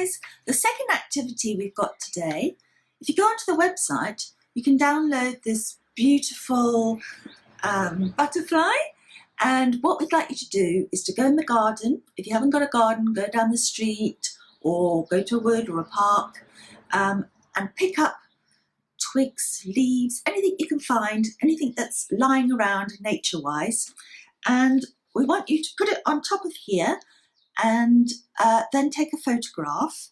butterflies. The second activity we've got today, if you go onto the website, you can download this beautiful butterfly. And what we'd like you to do is to go in the garden. If you haven't got a garden, go down the street or go to a wood or a park and pick up twigs, leaves, anything you can find, anything that's lying around nature-wise. And we want you to put it on top of here and then take a photograph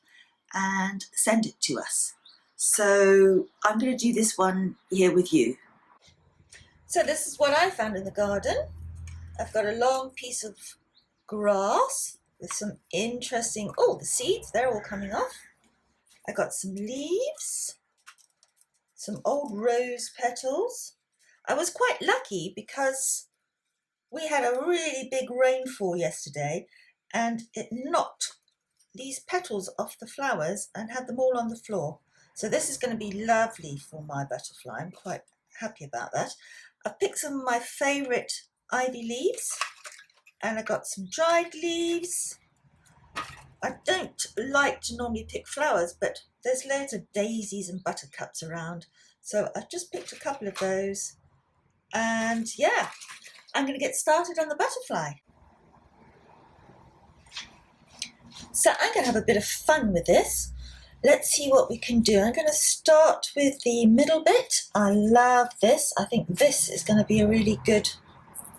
and send it to us. So I'm going to do this one here with you. So this is what I found in the garden. I've got a long piece of grass with some interesting, oh, the seeds, they're all coming off. I got some leaves, some old rose petals. I was quite lucky because we had a really big rainfall yesterday and it knocked these petals off the flowers and had them all on the floor. So this is going to be lovely for my butterfly. I'm quite happy about that. I've picked some of my favourite ivy leaves and I got some dried leaves. I don't like to normally pick flowers, but there's loads of daisies and buttercups around, so I've just picked a couple of those, and yeah, I'm going to get started on the butterfly. So I'm going to have a bit of fun with this. Let's see what we can do. I'm going to start with the middle bit. I love this. I think this is going to be really good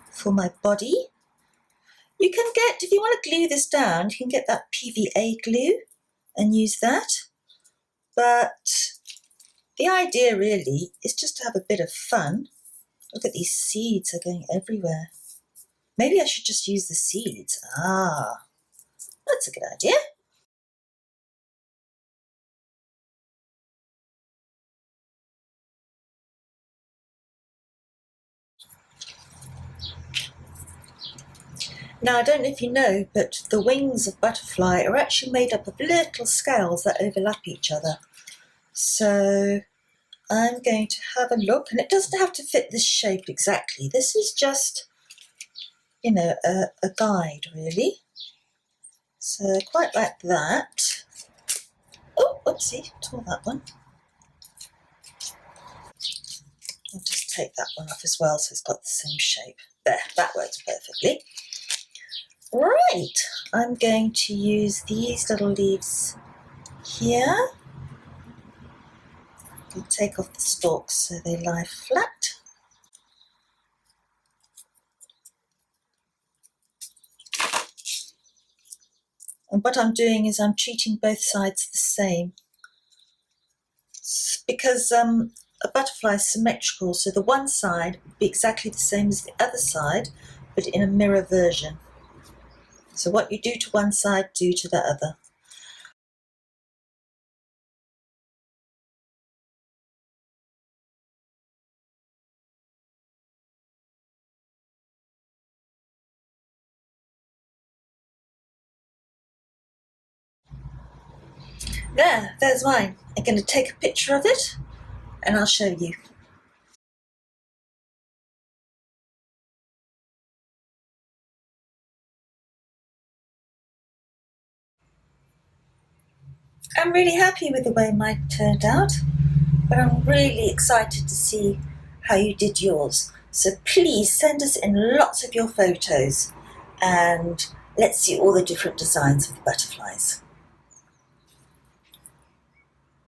for my body. You can get, if you want to glue this down, you can get that PVA glue and use that. But the idea really is just to have a bit of fun. Look at these seeds, are going everywhere. Maybe I should just use the seeds. Ah, that's a good idea. Now, I don't know if you know, but the wings of butterfly are actually made up of little scales that overlap each other. So I'm going to have a look, and it doesn't have to fit this shape exactly. This is just, you know, a guide really. So I quite like that. Oh, oopsie, tore that one. I'll just take that one off as well so it's got the same shape. There, that works perfectly. Right, I'm going to use these little leaves here. I'll take off the stalks so they lie flat. And what I'm doing is I'm treating both sides the same. Because a butterfly is symmetrical, so the one side would be exactly the same as the other side, but in a mirror version. So what you do to one side, do to the other. There's mine. I'm going to take a picture of it and I'll show you. I'm really happy with the way mine turned out, but I'm really excited to see how you did yours. So please send us in lots of your photos and let's see all the different designs of the butterflies.